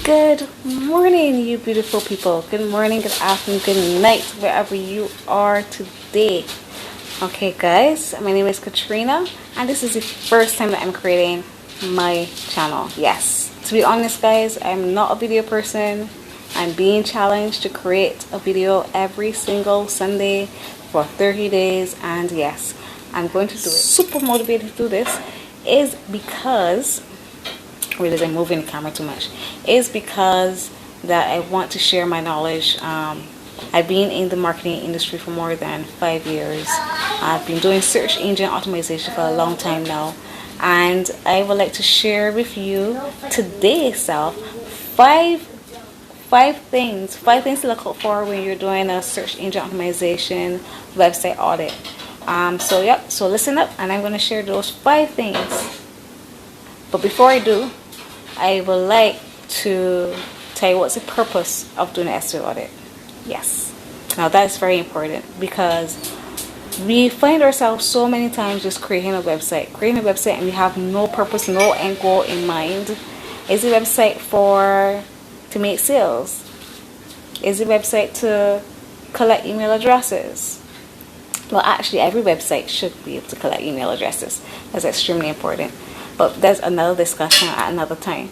Good morning, you beautiful people. Good morning, good afternoon, good night, wherever you are today. Okay, guys, my name is Katrina, and this is the first time that I'm creating my channel. Yes, to be honest, guys, I'm not a video person. I'm being challenged to create a video every single Sunday for 30 days, and yes, I'm going to do it. Super motivated to do this is because realize I'm moving the camera too much, is because that I want to share my knowledge. I've been in the marketing industry for more than 5 years. I've been doing search engine optimization for a long time now, and I would like to share with you today itself five things to look out for when you're doing a search engine optimization website audit. So listen up, and I'm going to share those 5 things. But before I do, I would like to tell you what's the purpose of doing an SEO audit. Yes. Now that's very important because we find ourselves so many times just creating a website, and we have no purpose, no end goal in mind. Is the website to make sales? Is the website to collect email addresses? Well, actually, every website should be able to collect email addresses. That's extremely important. But there's another discussion at another time.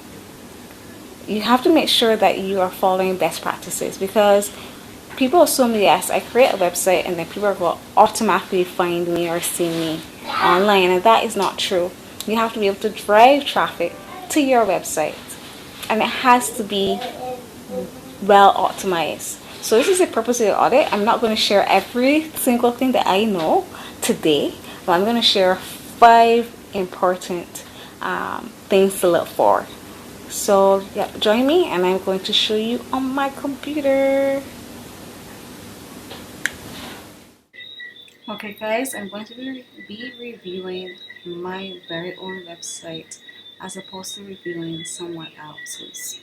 You have to make sure that you are following best practices, because people assume, yes, I create a website and then people will automatically find me or see me online, and that is not true. You have to be able to drive traffic to your website, and it has to be well optimized. So this is the purpose of the audit. I'm not going to share every single thing that I know today, but I'm going to share 5 important things to look for. So yeah, join me, and I'm going to show you on my computer. Okay, guys, I'm going to be reviewing my very own website as opposed to reviewing someone else's.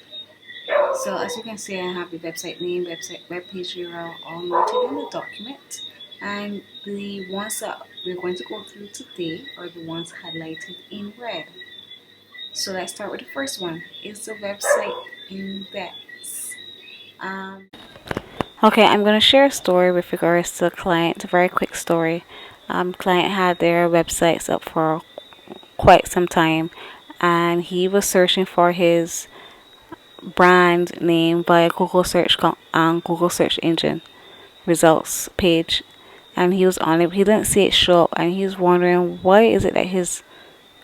So as you can see, I have the website name, web page URL all noted in the document, and the ones that we're going to go through today are the ones highlighted in red. So let's start with the first one. Is the website index? Okay, I'm going to share a story with regards to the client. It's a very quick story. Client had their websites up for quite some time, and he was searching for his brand name via Google search engine results page, and he was on it. He didn't see it show up, and he was wondering why is it that his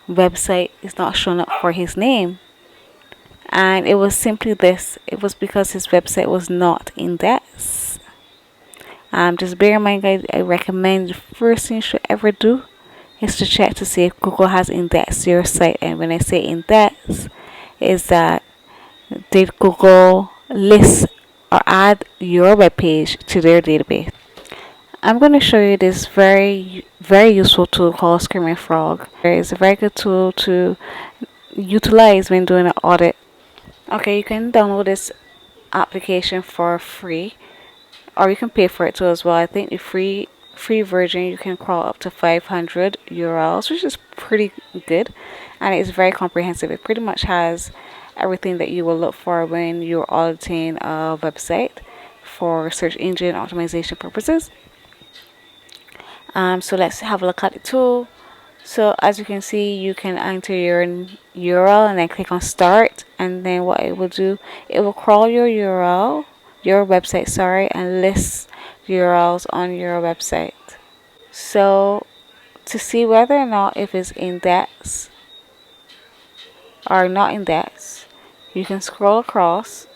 website is not showing up for his name. And it was simply this: it was because his website was not indexed. Just bear in mind, guys, I recommend the first thing you should ever do is to check to see if Google has indexed your site. And when I say index, is that did Google list or add your web page to their database? I'm going to show you this very useful tool called Screaming Frog. It's a very good tool to utilize when doing an audit. Okay, you can download this application for free, or you can pay for it too as well. I think the free version you can crawl up to 500 URLs, which is pretty good, and it's very comprehensive. It pretty much has everything that you will look for when you're auditing a website for search engine optimization purposes. So let's have a look at the tool. So as you can see, you can enter your URL and then click on start, and then what it will do, it will crawl your website, and list URLs on your website. So to see whether or not if it's indexed or not indexed, you can scroll across,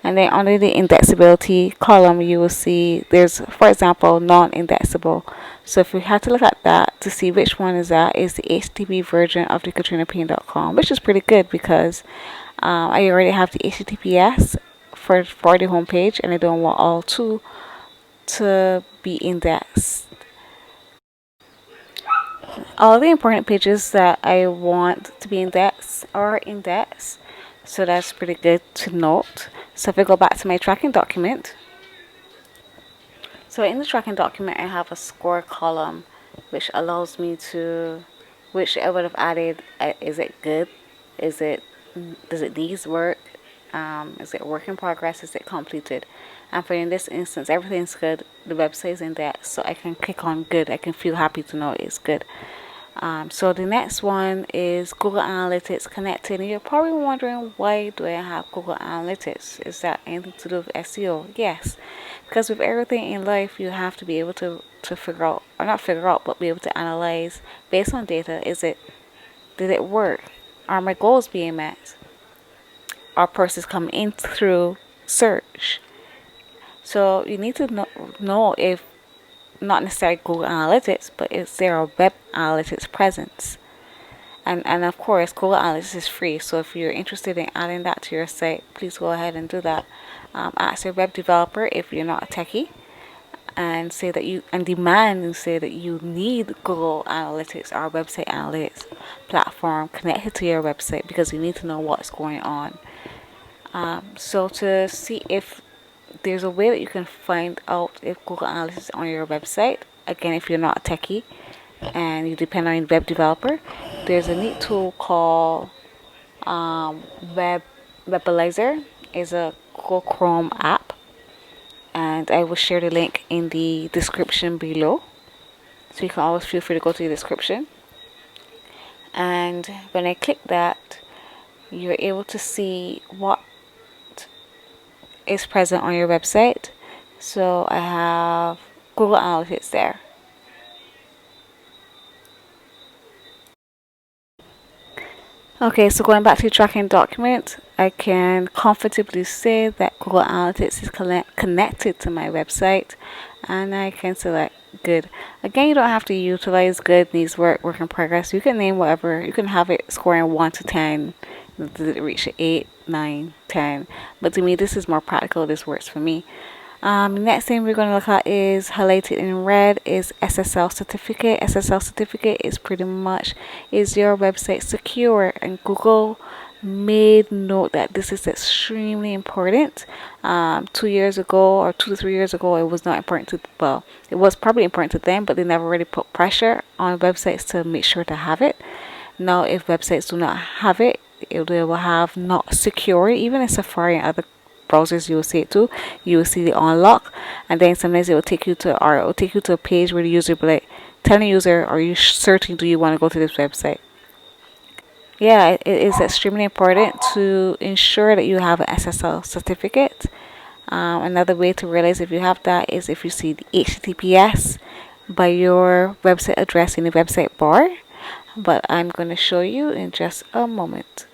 and then under the indexability column you will see there's, for example, non-indexable. So if we had to look at that to see which one is that, is the HTTP version of the KatrinaPayne.com, which is pretty good because I already have the HTTPS for the homepage, and I don't want all two to be indexed. All the important pages that I want to be indexed are indexed, so that's pretty good to note. So if I go back to my tracking document, so in the tracking document I have a score column which allows me to, which I would have added, is it good, is it does it needs work? Is it work in progress? Is it completed? And for in this instance, everything's good. The website is in there, so I can click on good. I can feel happy to know it's good. So the next one is Google Analytics connected. And you're probably wondering, why do I have Google Analytics? Is that anything to do with SEO? Yes, because with everything in life, you have to be able to figure out, or not figure out, but be able to analyze based on data. Did it work? Are my goals being met? Are persons coming in through search? So you need to know if not necessarily Google Analytics, but is there a web analytics presence? And of course, Google Analytics is free. So if you're interested in adding that to your site, please go ahead and do that. Ask your web developer if you're not a techie, and say that you and demand and say that you need Google Analytics or website analytics platform connected to your website, because you need to know what's going on. So to see if there's a way that you can find out if Google Analytics is on your website, again, if you're not a techie and you depend on your web developer, there's a neat tool called Webalizer. It's a Google Chrome app, and I will share the link in the description below, so you can always feel free to go to the description. And when I click that, you're able to see what is present on your website. So I have Google Analytics there. Okay, so going back to tracking document, I can comfortably say that Google Analytics is connected to my website, and I can select good. Again, you don't have to utilize good, needs work, work in progress. You can name whatever. You can have it scoring 1 to 10. Did it reach 8, 9, 10? But to me, this is more practical. This works for me. Next thing we're going to look at is highlighted in red is SSL certificate. SSL certificate is pretty much, is your website secure? And Google made note that this is extremely important. 2 years ago or 2 to 3 years ago, it was not important to, well, it was probably important to them, but they never really put pressure on websites to make sure to have it. Now, if websites do not have it, they will have not secure. Even in Safari and other browsers, you will see it too. You will see the unlock, and then sometimes it will take you to, or it will take you to a page where the user will be like, tell the user, are you certain, do you want to go to this website? Yeah, it is extremely important to ensure that you have an SSL certificate. Another way to realize if you have that is if you see the HTTPS by your website address in the website bar, but I'm going to show you in just a moment.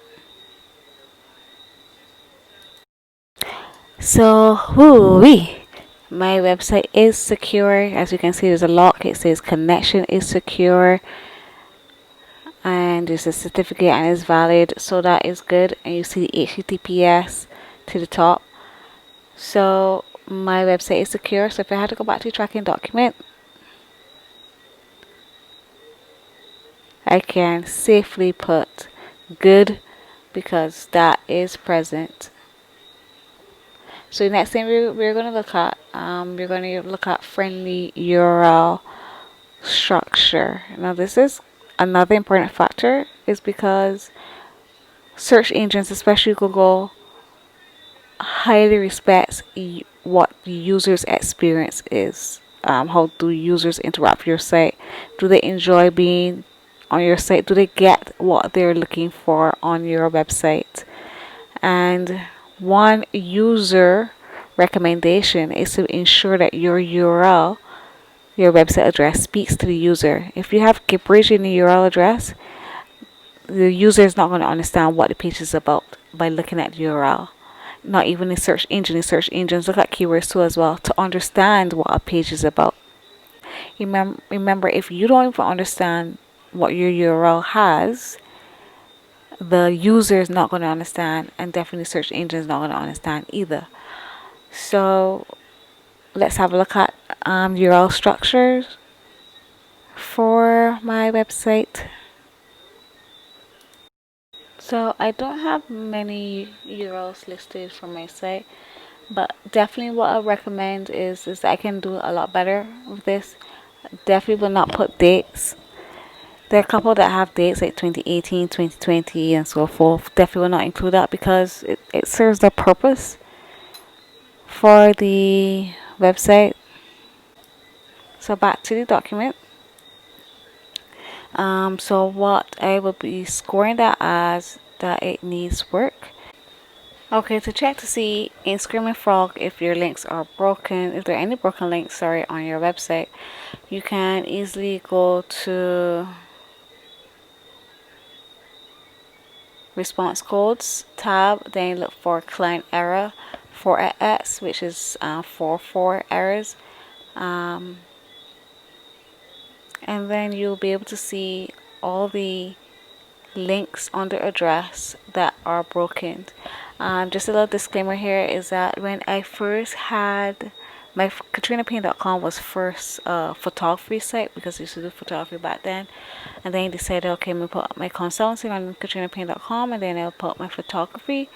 So, whoo-wee, my website is secure. As you can see, there's a lock. It says connection is secure, and there's a certificate and it's valid, so that is good. And you see the HTTPS to the top. So my website is secure. So if I had to go back to tracking document, I can safely put good, because that is present. So the next thing we're going to look at, we're going to look at friendly URL structure. Now this is another important factor, is because search engines, especially Google, highly respects what the user's experience is. How do users interact with your site? Do they enjoy being on your site? Do they get what they're looking for on your website? And one user recommendation is to ensure that your URL, your website address, speaks to the user. If you have gibberish in the URL address, the user is not going to understand what the page is about by looking at the URL. Not even in search engine. In search engines, look at keywords too as well to understand what a page is about. Remember, if you don't even understand what your URL has, the user is not going to understand, and definitely search engine is not going to understand either. So let's have a look at URL structures for my website. So I don't have many URLs listed for my site, but definitely what I recommend is I can do a lot better with this. Definitely will not put dates. There are a couple that have dates like 2018, 2020, and so forth. Definitely will not include that because it serves the purpose for the website. So back to the document. So what I will be scoring that as that it needs work. Okay, to check to see in Screaming Frog if your links are broken, if there are any broken links, sorry, on your website, you can easily go to response codes tab, then look for client error 4x, which is 4 errors, um, and then you'll be able to see all the links on the address that are broken. Just a little disclaimer here is that when I first had my KatrinaPayne.com was first photography site because I used to do photography back then, and then I decided, okay, I'm gonna put my consulting on KatrinaPayne.com, and then I'll put my photography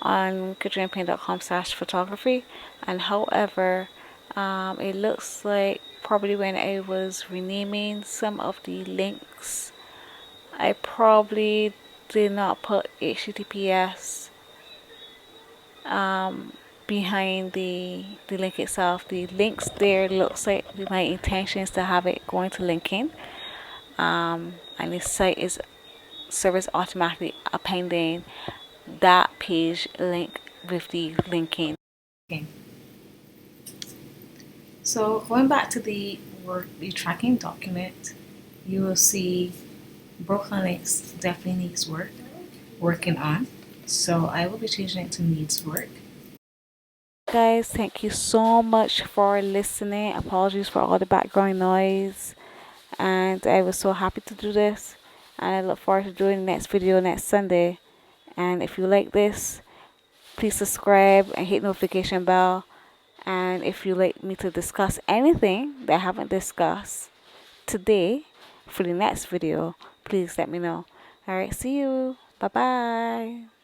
on KatrinaPayne.com/photography. And however, it looks like probably when I was renaming some of the links, I probably did not put HTTPS behind the link itself. The links there looks like my intention is to have it going to LinkedIn, and the site is service automatically appending that page link with the linking. Okay. So going back to the tracking document, you will see broken links definitely needs working on. So I will be changing it to needs work. Guys, thank you so much for listening. Apologies for all the background noise. And I was so happy to do this. And I look forward to doing the next video next Sunday. And if you like this, please subscribe and hit notification bell. And if you like me to discuss anything that I haven't discussed today for the next video, please let me know. Alright, see you. Bye bye.